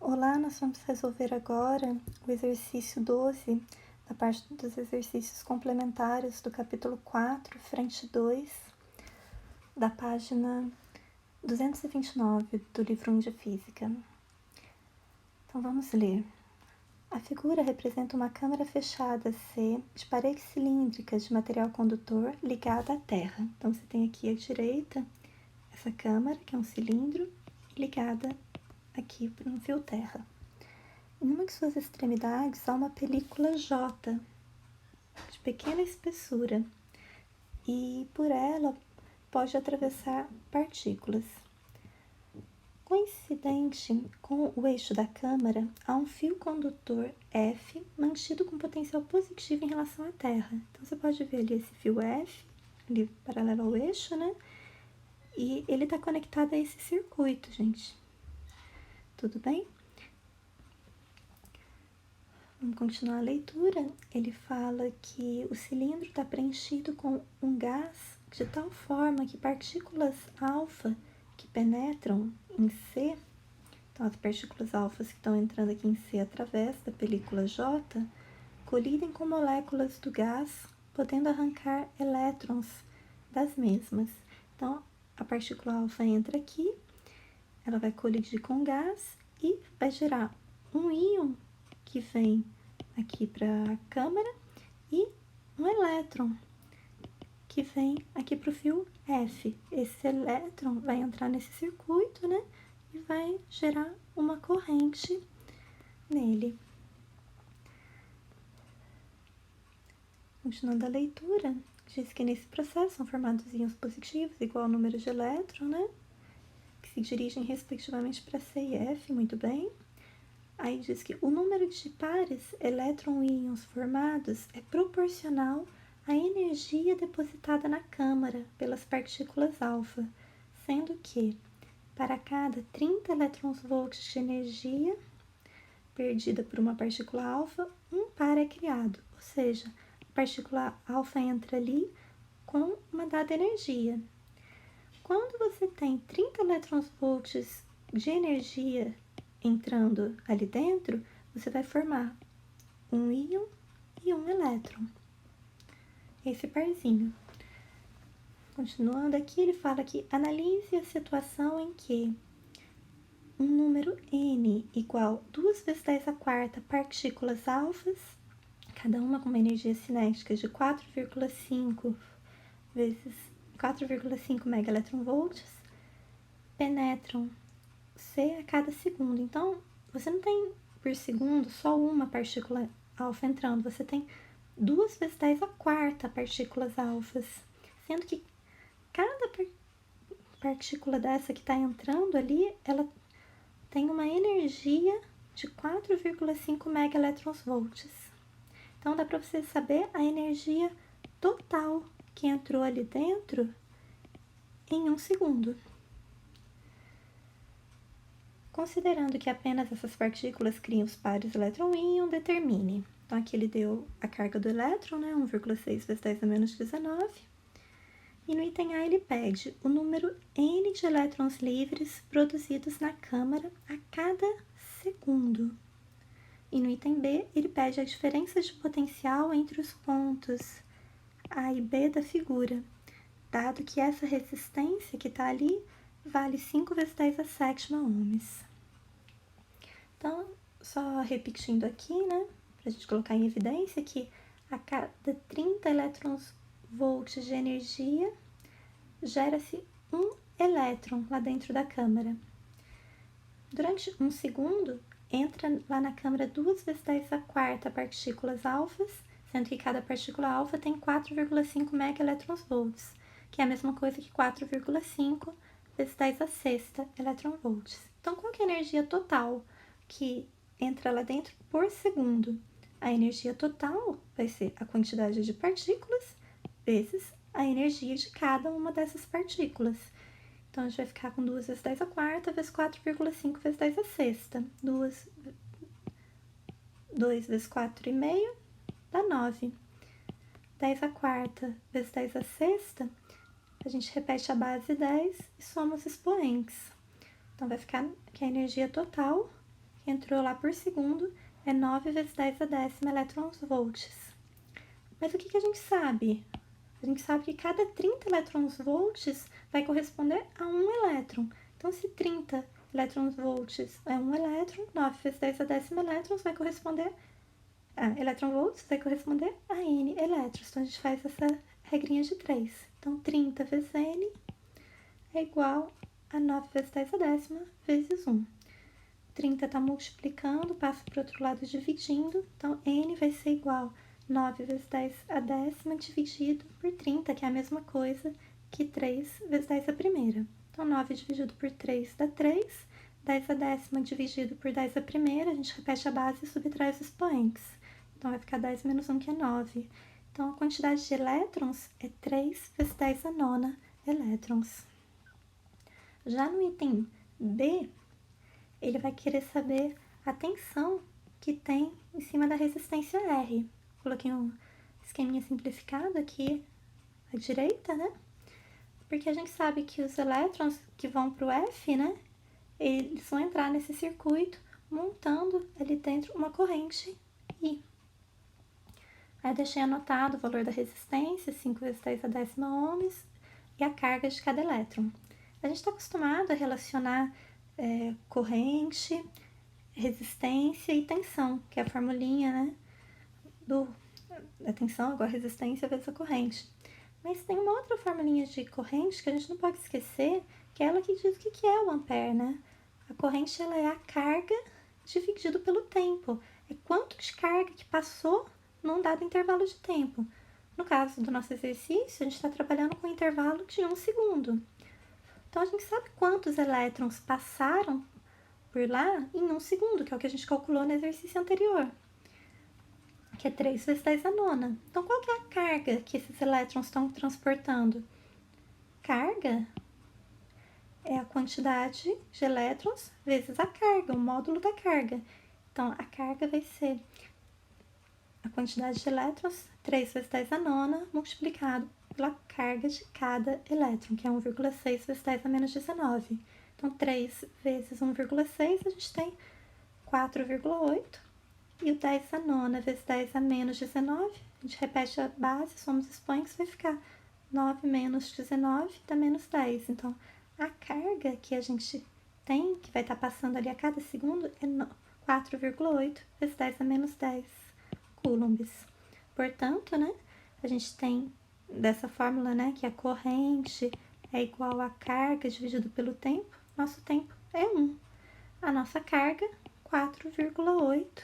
Olá, nós vamos resolver agora o exercício 12, da parte dos exercícios complementares do capítulo 4, frente 2, da página 229 do livro 1 de Física. Então vamos ler. A figura representa uma câmara fechada C de paredes cilíndricas de material condutor ligada à Terra. Então você tem aqui à direita essa câmara, que é um cilindro, ligada aqui para um fio terra. Em uma de suas extremidades há uma película J, de pequena espessura, e por ela pode atravessar partículas. Coincidente com o eixo da câmara, há um fio condutor F mantido com potencial positivo em relação à Terra. Então você pode ver ali esse fio F, ali paralelo ao eixo, né? E ele está conectado a esse circuito, gente. Tudo bem? Vamos continuar a leitura. Ele fala que o cilindro está preenchido com um gás de tal forma que partículas alfa que penetram em C, então as partículas alfas que estão entrando aqui em C através da película J, colidem com moléculas do gás, podendo arrancar elétrons das mesmas. Então, a partícula alfa entra aqui, ela vai colidir com o gás e vai gerar um íon que vem aqui para a câmara e um elétron que vem aqui para o fio F. Esse elétron vai entrar nesse circuito, né? E vai gerar uma corrente nele. Continuando a leitura, diz que nesse processo são formados íons positivos igual ao número de elétrons, né? Que se dirigem respectivamente para C e F, muito bem. Aí diz que o número de pares elétron-íons formados é proporcional à energia depositada na câmara pelas partículas alfa, sendo que, para cada 30 elétrons-volts de energia perdida por uma partícula alfa, um par é criado, ou seja, a partícula alfa entra ali com uma dada energia. Quando você tem 30 elétrons-volts de energia entrando ali dentro, você vai formar um íon e um elétron. Esse parzinho. Continuando aqui, ele fala que analise a situação em que um número n igual 2 vezes 10 a quarta partículas alfas, cada uma com uma energia cinética de 4,5 vezes 4,5 megaelectronvolts, penetram C a cada segundo. Então, você não tem por segundo só uma partícula alfa entrando, você tem 2 vezes 10 a quarta partículas alfas, sendo que cada partícula dessa que está entrando ali, ela tem uma energia de 4,5 megaelectronvolts. Então, dá para você saber a energia total que entrou ali dentro em 1 segundo. Considerando que apenas essas partículas criam os pares elétron-íon, determine. Então, aqui ele deu a carga do elétron, né, 1,6 vezes 10 a menos 19. E no item A ele pede o número n de elétrons livres produzidos na câmara a cada segundo. E no item B ele pede a diferença de potencial entre os pontos A e B da figura, dado que essa resistência que está ali vale 5 vezes 10 a sétima ohms. Então, só repetindo aqui, né, para a gente colocar em evidência que a cada 30 elétrons-volts de energia gera-se um elétron lá dentro da câmara. Durante 1 segundo, entra lá na câmara 2 vezes 10 a quarta partículas alfas, sendo que cada partícula alfa tem 4,5 megaelectronvolts, que é a mesma coisa que 4,5 vezes 10 a sexta eletronvolts. Então, qual que é a energia total que entra lá dentro por segundo? A energia total vai ser a quantidade de partículas vezes a energia de cada uma dessas partículas. Então, a gente vai ficar com 2 vezes 10 a quarta vezes 4,5 vezes 10 a sexta. 2 vezes 4,5 dá 9. 10 a quarta vezes 10 a sexta, a gente repete a base 10 e soma os expoentes. Então, vai ficar que a energia total entrou lá por segundo é 9 vezes 10 a décima elétrons-volts. Mas o que a gente sabe? A gente sabe que cada 30 elétrons-volts vai corresponder a 1 elétron. Então, se 30 elétrons-volts é 1 elétron, 9 vezes 10 a décima elétrons vai corresponder elétron-volts vai corresponder a N elétrons. Então, a gente faz essa regrinha de 3. Então, 30 vezes N é igual a 9 vezes 10 a décima vezes 1. 30 está multiplicando, passa para o outro lado dividindo. Então, N vai ser igual a 9 vezes 10 a décima dividido por 30, que é a mesma coisa que 3 vezes 10 a primeira. Então, 9 dividido por 3 dá 3. 10 a décima dividido por 10 a primeira, a gente repete a base e subtrai os expoentes. Então, vai ficar 10 menos 1, que é 9. Então, a quantidade de elétrons é 3 vezes 10 a nona elétrons. Já no item B, ele vai querer saber a tensão que tem em cima da resistência R. Coloquei um esqueminha simplificado aqui à direita, né? Porque a gente sabe que os elétrons que vão para o F, né? Eles vão entrar nesse circuito montando ali dentro uma corrente I. Aí eu deixei anotado o valor da resistência, 5 vezes 10 a décima ohms, e a carga de cada elétron. A gente está acostumado a relacionar corrente, resistência e tensão, que é a formulinha, né, da tensão igual a resistência vezes a corrente. Mas tem uma outra formulinha de corrente que a gente não pode esquecer, que é ela que diz o que é o ampere, né? A corrente, ela é a carga dividido pelo tempo. É quanto de carga que passou num dado intervalo de tempo. No caso do nosso exercício, a gente está trabalhando com um intervalo de 1 segundo. Então, a gente sabe quantos elétrons passaram por lá em 1 segundo, que é o que a gente calculou no exercício anterior, que é 3 vezes 10 a nona. Então, qual que é a carga que esses elétrons estão transportando? Carga é a quantidade de elétrons vezes a carga, o módulo da carga. Então, a carga vai ser a quantidade de elétrons, 3 vezes 10 a nona, multiplicado pela carga de cada elétron, que é 1,6 vezes 10 a menos 19. Então, 3 vezes 1,6, a gente tem 4,8. E o 10 a nona vezes 10 a menos 19, a gente repete a base, somos expoentes, vai ficar 9 menos 19 dá menos 10. Então, a carga que a gente tem, que vai estar passando ali a cada segundo, é 4,8 vezes 10 a menos 10 coulombs. Portanto, né, a gente tem dessa fórmula, né, que a corrente é igual a carga dividido pelo tempo. Nosso tempo é 1. A nossa carga, 4,8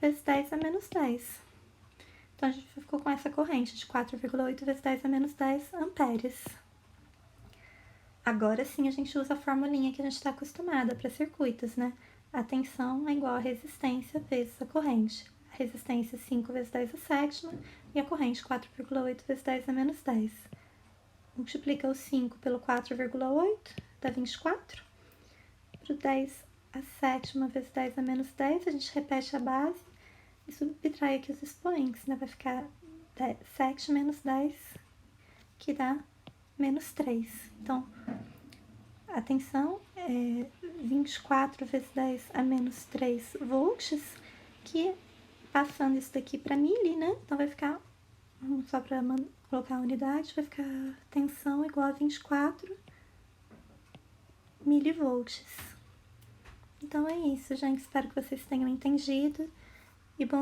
vezes 10 a menos 10. Então, a gente ficou com essa corrente de 4,8 vezes 10 a menos 10 amperes. Agora sim, a gente usa a formulinha que a gente está acostumada para circuitos, né? A tensão é igual a resistência vezes a corrente. A resistência 5 vezes 10 a sétima e a corrente 4,8 vezes 10 a menos 10. Multiplica o 5 pelo 4,8, dá 24. Para o 10 a sétima vezes 10 a menos 10, a gente repete a base e subtrai aqui os expoentes, né? Vai ficar 7 menos 10, que dá menos 3. Então, a tensão é 24 vezes 10 a menos 3 volts, que passando isso daqui para mili, né? Então, vai ficar, só para colocar a unidade, vai ficar tensão igual a 24 milivolts. Então, é isso, gente. Espero que vocês tenham entendido.